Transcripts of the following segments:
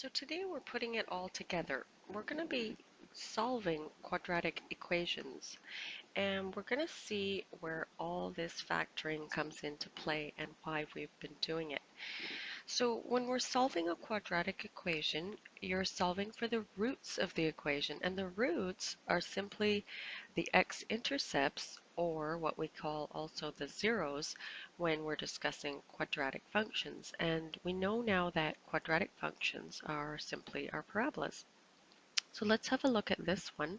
So today we're putting it all together. We're going to be solving quadratic equations, and we're going to see where all this factoring comes into play and why we've been doing it. So when we're solving a quadratic equation, you're solving for the roots of the equation, and the roots are simply the x-intercepts, or what we call also the zeros, when we're discussing quadratic functions. And we know now that quadratic functions are simply our parabolas. So let's have a look at this one.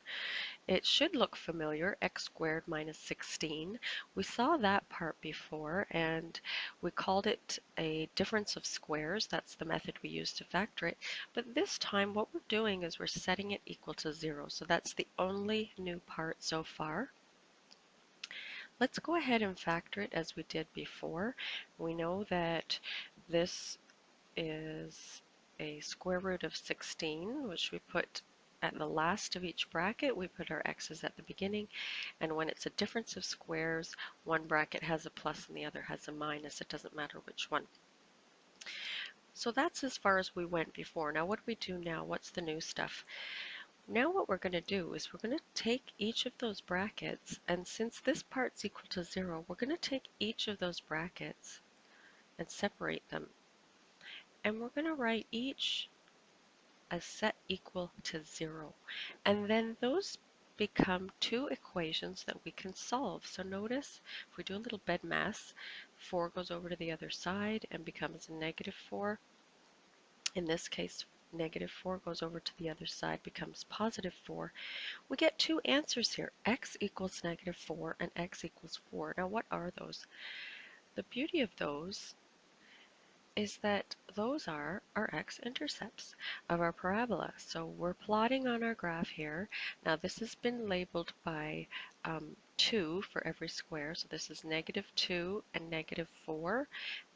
It should look familiar, x squared minus 16. We saw that part before, and we called it a difference of squares. That's the method we use to factor it. But this time what we're doing is we're setting it equal to 0. So that's the only new part so far. Let's go ahead and factor it as we did before. We know that this is a square root of 16, which we put at the last of each bracket. We put our x's at the beginning, and when it's a difference of squares, one bracket has a plus and the other has a minus. It doesn't matter which one. So that's as far as we went before. Now what do we do now? What's the new stuff? Now what we're going to do is we're going to take each of those brackets, and since this part's equal to 0, we're going to take each of those brackets and separate them. And we're going to write each as set equal to 0. And then those become two equations that we can solve. So notice, if we do a little BEDMAS, 4 goes over to the other side and becomes negative 4. In this case, negative 4 goes over to the other side, becomes positive 4. We get two answers here, x equals negative 4 and x equals 4. Now what are those? The beauty of those is that those are our x-intercepts of our parabola. So we're plotting on our graph here. Now this has been labeled by 2 for every square. So this is negative 2 and negative 4.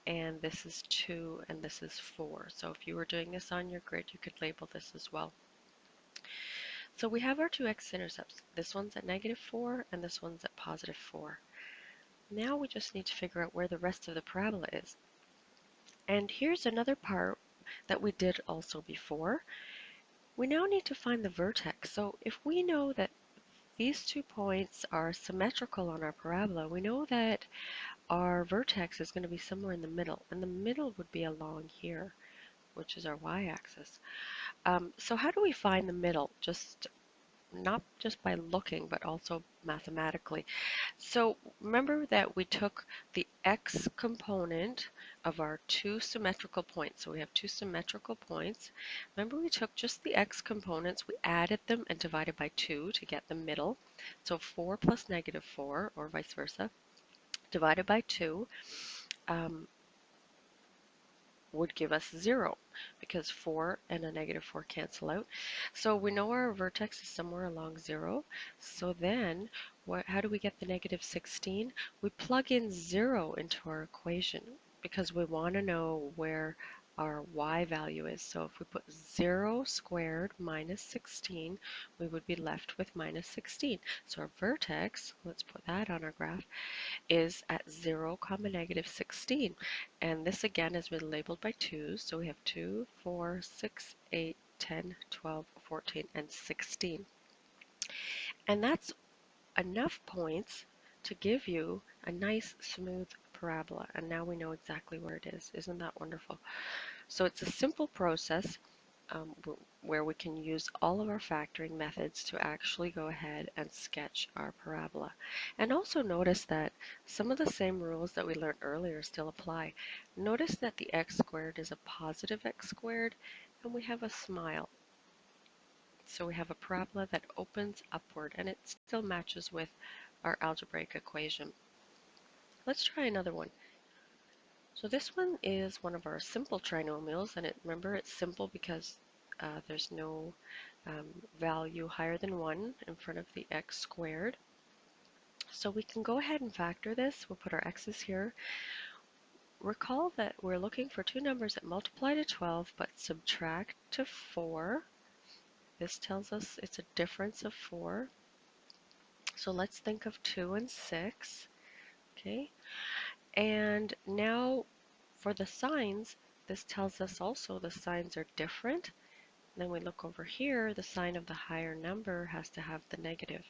And this is 2 and this is 4. So if you were doing this on your grid, you could label this as well. So we have our two x-intercepts. This one's at negative 4 and this one's at positive 4. Now we just need to figure out where the rest of the parabola is. And here's another part that we did also before. We now need to find the vertex. So if we know that these 2 points are symmetrical on our parabola, we know that our vertex is going to be somewhere in the middle, and the middle would be along here, which is our y-axis. So how do we find the middle? Not just by looking, but also mathematically. So remember that we took the x component of our two symmetrical points. So we have two symmetrical points. Remember we took just the x components, we added them and divided by 2 to get the middle. So 4 plus negative 4, or vice versa, divided by 2 would give us 0 because 4 and a negative 4 cancel out. So we know our vertex is somewhere along 0. So then how do we get the negative 16? We plug in 0 into our equation because we want to know where our y value is. So if we put 0 squared minus 16, we would be left with minus 16. So our vertex, let's put that on our graph, is at 0 comma negative 16. And this again is labeled by 2s. So we have 2, 4, 6, 8, 10, 12, 14, and 16. And that's enough points to give you a nice smooth parabola. And now we know exactly where it is. Isn't that wonderful? So it's a simple process where we can use all of our factoring methods to actually go ahead and sketch our parabola. And also notice that some of the same rules that we learned earlier still apply. Notice that the x squared is a positive x squared, and we have a smile. So we have a parabola that opens upward, and it still matches with our algebraic equation. Let's try another one. So this one is one of our simple trinomials, and remember it's simple because there's no value higher than 1 in front of the x squared. So we can go ahead and factor this. We'll put our x's here. Recall that we're looking for two numbers that multiply to 12 but subtract to 4. This tells us it's a difference of 4. So let's think of 2 and 6. Okay. And now for the signs, This tells us also the signs are different. Then we look over here, the sign of the higher number has to have the negative.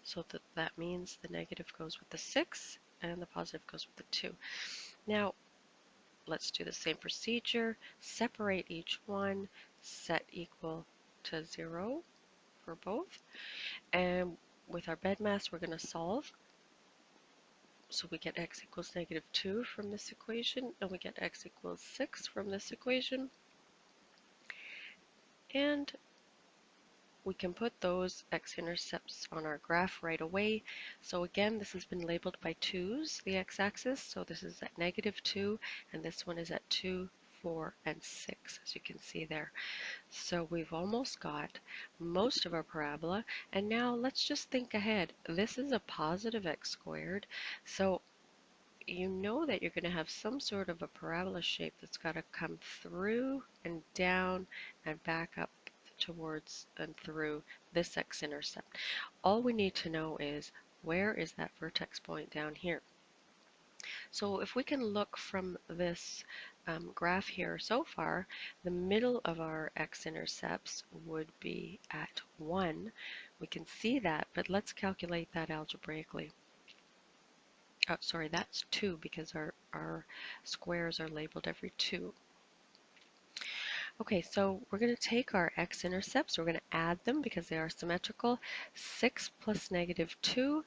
So that means the negative goes with the 6 and the positive goes with the 2. Now, let's do the same procedure. Separate each one, set equal to 0 for both. And with our bedmass, we're going to solve. So we get x equals -2 from this equation, and we get x equals 6 from this equation. And we can put those x-intercepts on our graph right away. So again, this has been labeled by 2's, the x-axis. So this is at -2, and this one is at 2, 4, and 6, as you can see there. So we've almost got most of our parabola. And now let's just think ahead. This is a positive x squared. So you know that you're going to have some sort of a parabola shape that's got to come through and down and back up towards and through this x-intercept. All we need to know is where is that vertex point down here. So if we can look from this graph here so far, the middle of our x-intercepts would be at 1. We can see that, but let's calculate that algebraically. Oh, sorry, that's 2 because our squares are labeled every 2. Okay, so we're going to take our x-intercepts, we're going to add them because they are symmetrical. 6 plus -2,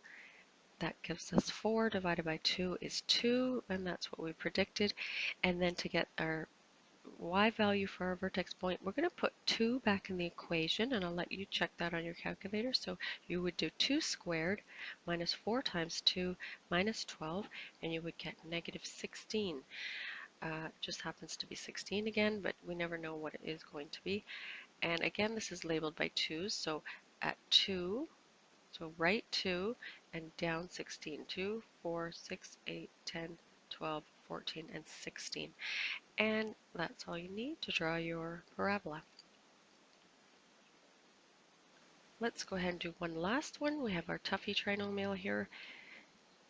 that gives us 4 divided by 2 is 2, and that's what we predicted. And then to get our y value for our vertex point, we're going to put 2 back in the equation, and I'll let you check that on your calculator. So you would do 2 squared minus 4 times 2 minus 12, and you would get -16. Just happens to be 16 again, but we never know what it is going to be. And again, this is labeled by 2's, so at 2, so right 2 and down 16. 2, 4, 6, 8, 10, 12, 14, and 16. And that's all you need to draw your parabola. Let's go ahead and do one last one. We have our Tuffy trinomial here.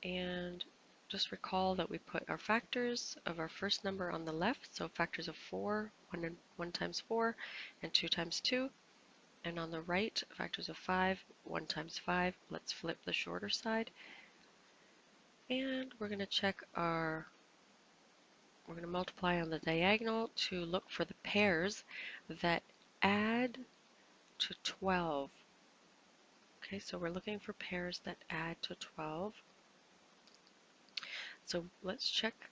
And just recall that we put our factors of our first number on the left. So factors of 4, 1 times 4, and 2 times 2. And on the right, factors of 5, 1 times 5. Let's flip the shorter side. And we're going to check we're going to multiply on the diagonal to look for the pairs that add to 12. Okay, so we're looking for pairs that add to 12. So let's check,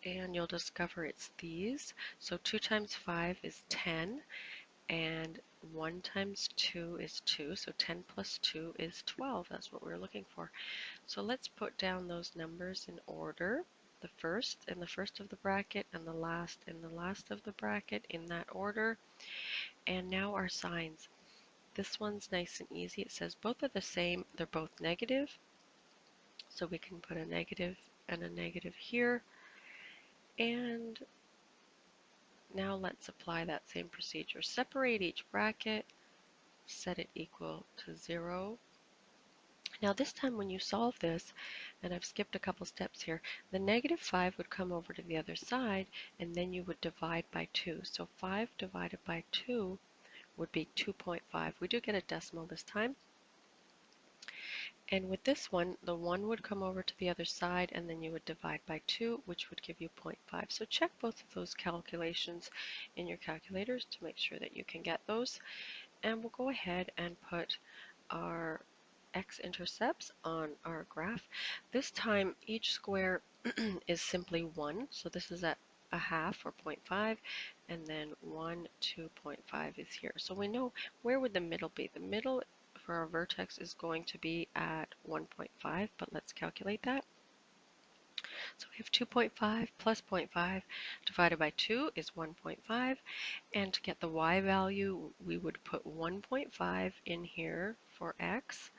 and you'll discover it's these. So 2 times 5 is 10, and 1 times 2 is 2, so 10 plus 2 is 12. That's what we're looking for. So let's put down those numbers in order. The first in the first of the bracket, and the last in the last of the bracket, in that order. And now our signs. This one's nice and easy. It says both are the same. They're both negative. So we can put a negative and a negative here. And now let's apply that same procedure. Separate each bracket, set it equal to 0. Now this time when you solve this, and I've skipped a couple steps here, the -5 would come over to the other side, and then you would divide by 2. So 5 divided by 2 would be 2.5. We do get a decimal this time. And with this one, the 1 would come over to the other side, and then you would divide by 2, which would give you 0.5. So check both of those calculations in your calculators to make sure that you can get those. And we'll go ahead and put our x-intercepts on our graph. This time, each square is simply 1. So this is at a half, or 0.5, and then 1, 2.5 is here. So we know where would the middle be. The middle for our vertex is going to be at 1.5, but let's calculate that. So we have 2.5 plus 0.5 divided by 2 is 1.5, and to get the y value, we would put 1.5 in here for x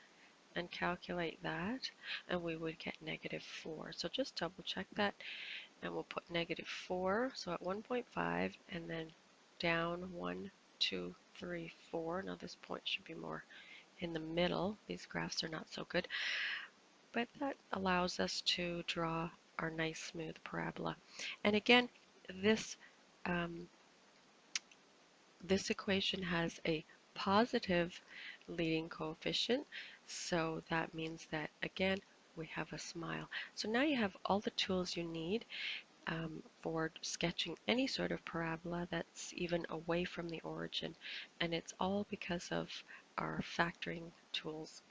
and calculate that, and we would get -4. So just double check that, and we'll put -4, so at 1.5, and then down 1, 2, 3, 4. Now this point should be more in the middle. These graphs are not so good, but that allows us to draw our nice smooth parabola. And again, this um, this equation has a positive leading coefficient, so that means that again we have a smile. So now you have all the tools you need for sketching any sort of parabola that's even away from the origin, and it's all because of our factoring tools.